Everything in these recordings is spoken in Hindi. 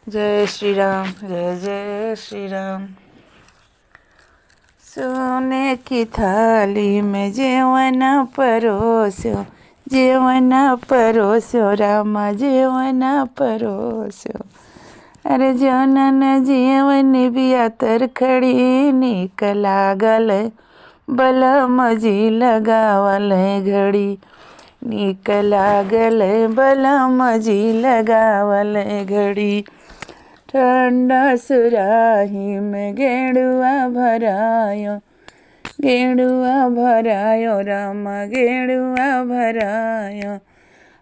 जय श्री राम, जय जय श्री राम। सोने की थाली में जेवन परोस्यो, जेवन परोस्यो रामा जेवन परोस्यो। अरे जनन जीवन बिया तरखड़ी नीक लागल बलम जी लगावल घड़ी, नीक लागल बलम जी लगावल घड़ी। ठंडा सुराही में गेड़ुआ भरायो, गेड़ुआ भरायो रामा गेड़ुआ भरायो।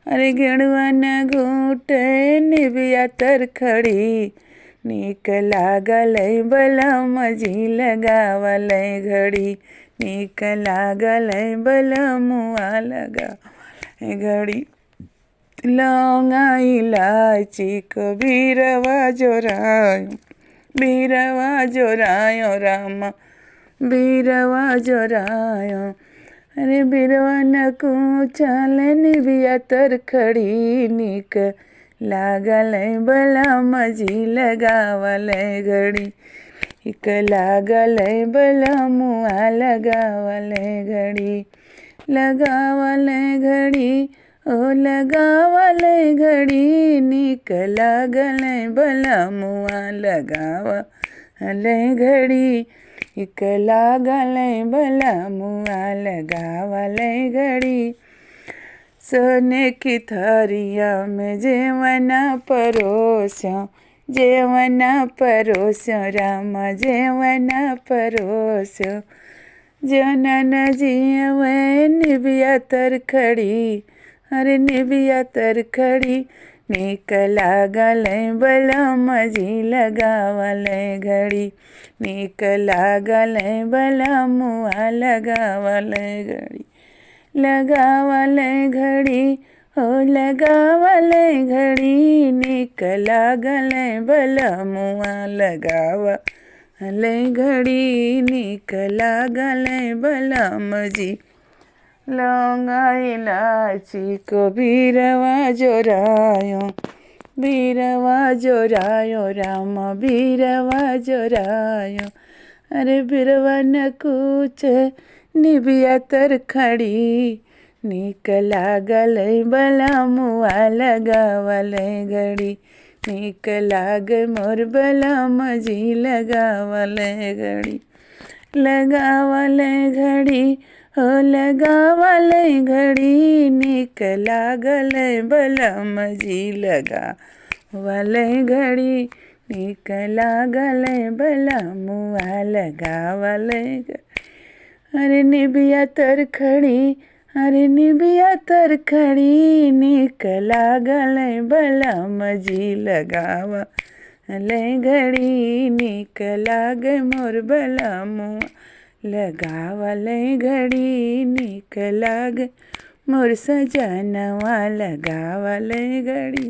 अरे गेड़ुआ न घूटे निबिया तरखड़ी, नीक लागल बलम जी लगावल घड़ी, नीक लागल बलमुआ लगावल घड़ी। लौंगा इलायची को बीरवा जोरायो, बीरवा जोरायो रामा बीरवा जोरायो। अरे बीरवा न कूचल निबिया तरखड़ी, नीक लागल बलम जी लगावल घड़ी, नीक लागल बलमुआ लगावल घड़ी। लगावल घड़ी ओ लगावल घड़ी, नीक लागल बलमुआ लगावल घड़ी, नीक लागल बलमुआ लगावल घड़ी। सोने की थारिया में जेवन परोस्यो, जेवन परोस्यो रामा जेवन परोस्यो। जनन जीवन निबिया तरखड़ी, अरे निबिया तरखड़ी नीक लागल बलम जी लगावल घड़ी, नीक लागल बलमुआ लगावल घड़ी। लगावल घड़ी ओ लगावल घड़ी, नीक लागल बलमुआ लगावल घड़ी, नीक लागल बलम जी। लौंगा इलायची को बीरवा जोरायो, बीरवा जोरायो रामा बीरवा जोरायो। अरे बीरवा न कूच निबिया तरखड़ी, नीक लागल बलमुआ लगावल घड़ी, नीक लाग मोर बलम जी लगावल घड़ी। लगावल घड़ी ओ लगावल घड़ी, नीक लागल बलम जी लगावल घड़ी, नीक लागल बलमुआ लगावल घड़ी। अरे निबिया तरखड़ी, अरे निबिया तरखड़ी नीक लागल बलम जी लगावल घड़ी, नीक लाग मोर बलमुआ लगावल घड़ी, नीक लाग मोर सजनवा लगावल घड़ी।